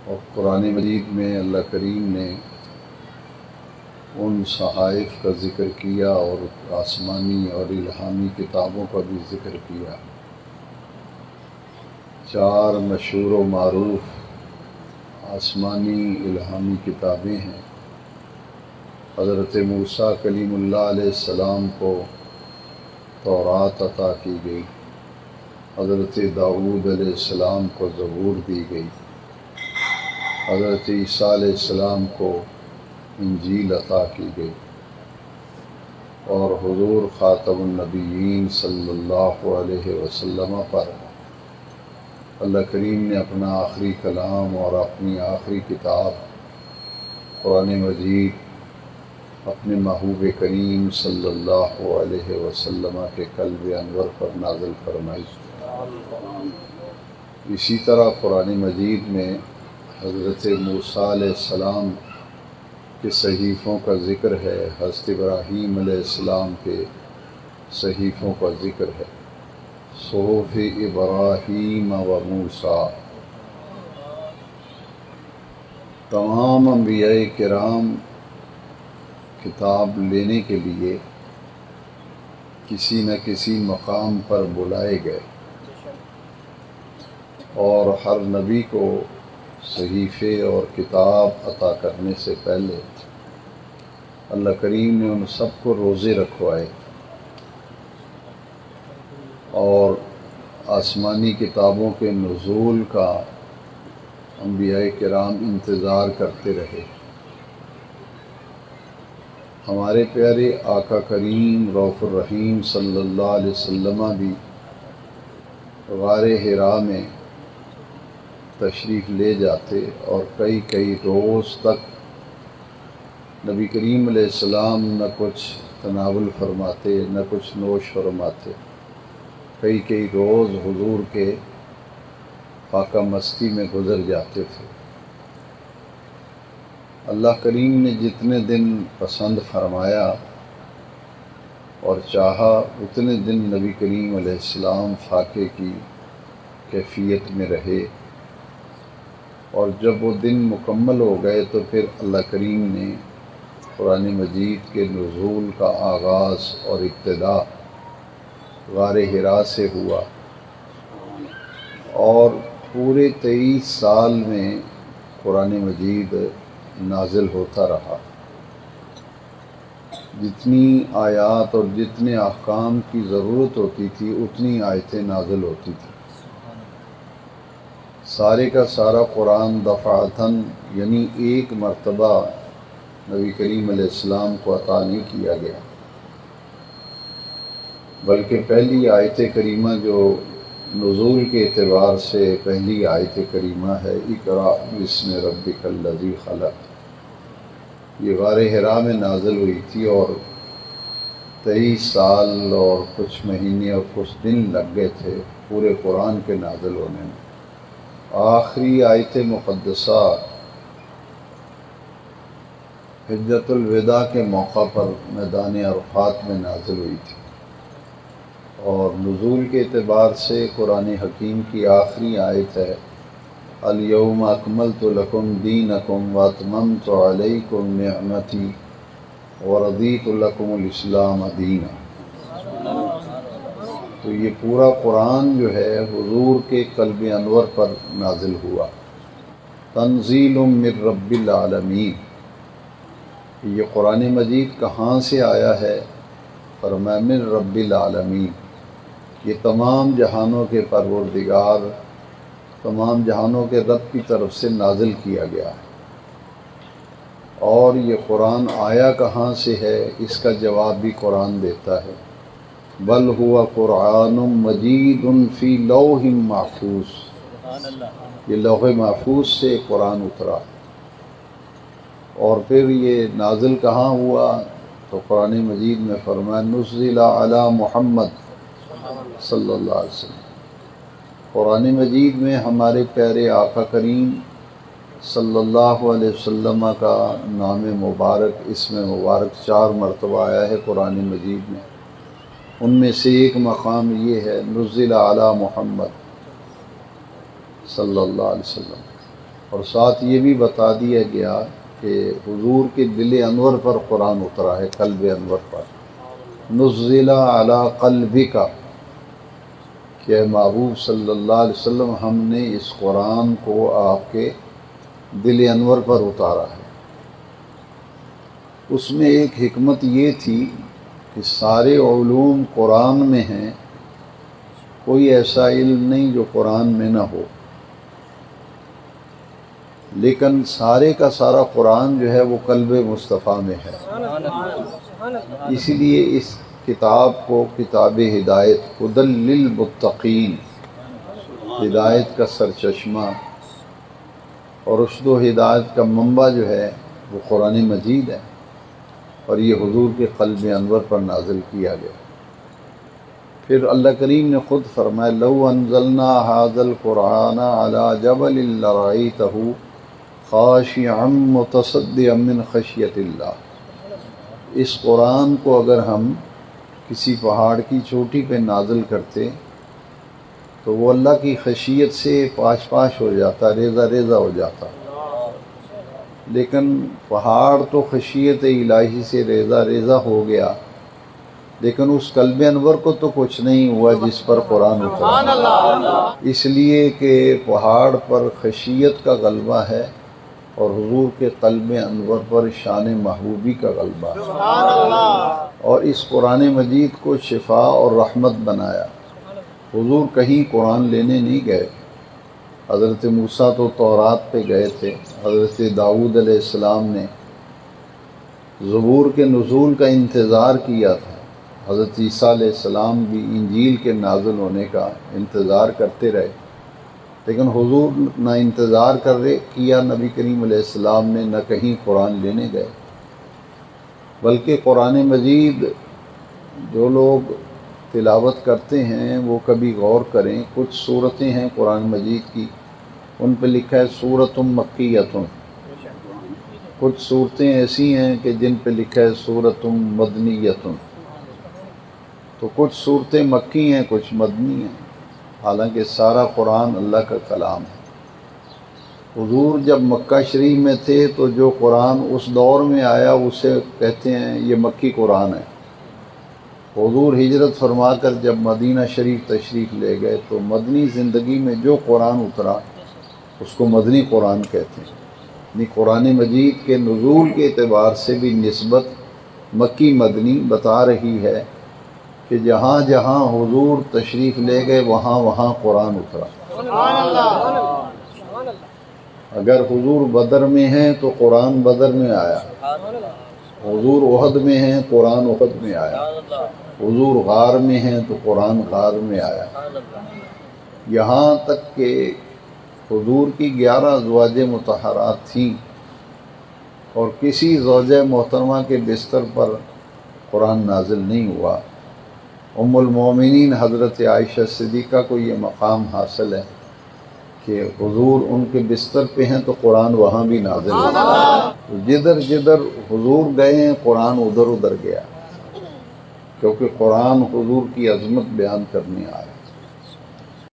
اور قرآن مجید میں اللہ کریم نے ان صحائف کا ذکر کیا اور آسمانی اور الہامی کتابوں کا بھی ذکر کیا۔ 4 مشہور و معروف آسمانی الہامی کتابیں ہیں۔ حضرت موسیٰ کلیم اللہ علیہ السلام کو تورات عطا کی گئی، حضرت داؤد علیہ السلام کو زبور دی گئی، حضرت عیسیٰ علیہ السلام کو انجیل عطا کی گئی، اور حضور خاتم النبیین صلی اللہ علیہ وسلم پر اللہ کریم نے اپنا آخری کلام اور اپنی آخری کتاب قرآن مجید اپنے محبوب کریم صلی اللہ علیہ وسلم کے قلب انور پر نازل فرمائی۔ اسی طرح قرآن مجید میں حضرت موسیٰ علیہ السلام کے صحیفوں کا ذکر ہے، حضرت ابراہیم علیہ السلام کے صحیفوں کا ذکر ہے۔ صحف ابراہیم و موسیٰ۔ تمام انبیاء کرام کتاب لینے کے لیے کسی نہ کسی مقام پر بلائے گئے، اور ہر نبی کو صحیفے اور کتاب عطا کرنے سے پہلے اللہ کریم نے ان سب کو روزے رکھوائے اور آسمانی کتابوں کے نزول کا انبیاء کرام انتظار کرتے رہے۔ ہمارے پیارے آقا کریم رؤوف الرحیم صلی اللہ علیہ وسلم بھی غار حرا میں تشریف لے جاتے اور کئی روز تک نبی کریم علیہ السلام نہ کچھ تناول فرماتے نہ کچھ نوش فرماتے۔ کئی روز حضور کے فاقہ مستی میں گزر جاتے تھے۔ اللہ کریم نے جتنے دن پسند فرمایا اور چاہا اتنے دن نبی کریم علیہ السلام فاقے کی کیفیت میں رہے، اور جب وہ دن مکمل ہو گئے تو پھر اللہ کریم نے قرآن مجید کے نزول کا آغاز اور ابتدا غار حرا سے ہوا، اور پورے 23 سال میں قرآن مجید نازل ہوتا رہا۔ جتنی آیات اور جتنے احکام کی ضرورت ہوتی تھی اتنی آیتیں نازل ہوتی تھیں۔ سارے کا سارا قرآن دفعتاً یعنی ایک مرتبہ نبی کریم علیہ السلام کو عطا نہیں کیا گیا، بلکہ پہلی آیت کریمہ جو نزول کے اعتبار سے پہلی آیت کریمہ ہے، اقرأ بسم ربک الذی خلق، یہ غار حرا میں نازل ہوئی تھی، اور 23 سال اور کچھ مہینے اور کچھ دن لگ گئے تھے پورے قرآن کے نازل ہونے میں۔ آخری آیت مقدسہ حجۃ الوداع کے موقع پر میدان عرفات میں نازل ہوئی تھی، اور نزول کے اعتبار سے قرآن حکیم کی آخری آیت ہے، الیوم اکملت لکم دینکم واتممت علیکم نعمتی ورضیت لکم الاسلام دینا۔ تو یہ پورا قرآن جو ہے حضور کے قلب انور پر نازل ہوا۔ تنزیل من رب العالمین، یہ قرآن مجید کہاں سے آیا ہے؟ فرمایا من رب العالمین، یہ تمام جہانوں کے پروردگار، تمام جہانوں کے رب کی طرف سے نازل کیا گیا ہے۔ اور یہ قرآن آیا کہاں سے ہے؟ اس کا جواب بھی قرآن دیتا ہے، بل ہوا قرآن مجید فی لوح محفوظ، یہ لوح محفوظ سے قرآن اترا۔ اور پھر یہ نازل کہاں ہوا؟ تو قرآن مجید میں فرمایا نزل علی محمد صلی اللہ علیہ وسلم، قرآن مجید میں ہمارے پیارے آقا کریم صلی اللہ علیہ وسلم کا نام مبارک، اسم مبارک 4 مرتبہ آیا ہے قرآن مجید میں۔ ان میں سے ایک مقام یہ ہے نزل علی محمد صلی اللہ علیہ وسلم، اور ساتھ یہ بھی بتا دیا گیا کہ حضور کے دل انور پر قرآن اترا ہے، قلب انور پر، نزل علی قلبک، کہ محبوب صلی اللہ علیہ وسلم ہم نے اس قرآن کو آپ کے دل انور پر اتارا ہے۔ اس میں ایک حکمت یہ تھی کہ سارے علوم قرآن میں ہیں، کوئی ایسا علم نہیں جو قرآن میں نہ ہو، لیکن سارے کا سارا قرآن جو ہے وہ قلب مصطفیٰ میں ہے۔ اسی لیے اس کتاب کو کتاب ہدایت، ہدی للمتقین، ہدایت کا سرچشمہ اور رشد و ہدایت کا منبع جو ہے وہ قرآن مجید ہے، اور یہ حضور کے قلب انور پر نازل کیا گیا۔ پھر اللہ کریم نے خود فرمایا لو انزلنا ھذا القرآن علی جبل لرأیتہ خاشعا متصدعا من خشیۃ اللہ، اس قرآن کو اگر ہم کسی پہاڑ کی چوٹی پہ نازل کرتے تو وہ اللہ کی خشیت سے پاش پاش ہو جاتا، ریزہ ریزہ ہو جاتا، لیکن پہاڑ تو خشیت الہی سے ریزہ ریزہ ہو گیا، لیکن اس قلب انور کو تو کچھ نہیں ہوا جس پر قرآن اترا، اس لیے کہ پہاڑ پر خشیت کا غلبہ ہے اور حضور کے قلب انور پر شان محبوبی کا غلبہ ہے، اور اس قرآن مجید کو شفا اور رحمت بنایا۔ حضور کہیں قرآن لینے نہیں گئے، حضرت موسیٰ تو تورات پہ گئے تھے، حضرت داؤد علیہ السلام نے زبور کے نزول کا انتظار کیا تھا، حضرت عیسیٰ علیہ السلام بھی انجیل کے نازل ہونے کا انتظار کرتے رہے، لیکن حضور نہ انتظار کیا نبی کریم علیہ السلام نے، نہ کہیں قرآن لینے گئے، بلکہ قرآن مجید جو لوگ تلاوت کرتے ہیں وہ کبھی غور کریں، کچھ صورتیں ہیں قرآن مجید کی ان پہ لکھا ہے سورۃ مکیۃ، کچھ صورتیں ایسی ہیں کہ جن پہ لکھا ہے سورۃ مدنیۃ، تو کچھ صورتیں مکی ہیں کچھ مدنی ہیں، حالانکہ سارا قرآن اللہ کا کلام ہے۔ حضور جب مکہ شریف میں تھے تو جو قرآن اس دور میں آیا اسے کہتے ہیں یہ مکی قرآن ہے۔ حضور ہجرت فرما کر جب مدینہ شریف تشریف لے گئے تو مدنی زندگی میں جو قرآن اترا اس کو مدنی قرآن کہتے ہیں، یعنی قرآن مجید کے نزول کے اعتبار سے بھی نسبت مکی مدنی بتا رہی ہے کہ جہاں جہاں حضور تشریف لے گئے وہاں وہاں قرآن اترا۔ اگر حضور بدر میں ہیں تو قرآن بدر میں آیا، حضور احد میں ہیں قرآن احد میں آیا، حضور غار میں ہیں تو قرآن غار میں آیا، یہاں تک کہ حضور کی 11 ازواج مطہرات تھیں اور کسی زوجہ محترمہ کے بستر پر قرآن نازل نہیں ہوا۔ ام المومنین حضرت عائشہ صدیقہ کو یہ مقام حاصل ہے کہ حضور ان کے بستر پہ ہیں تو قرآن وہاں بھی نازل ہوا، جدھر جدھر حضور گئے ہیں قرآن ادھر ادھر گیا، کیونکہ قرآن حضور کی عظمت بیان کرنے آیا۔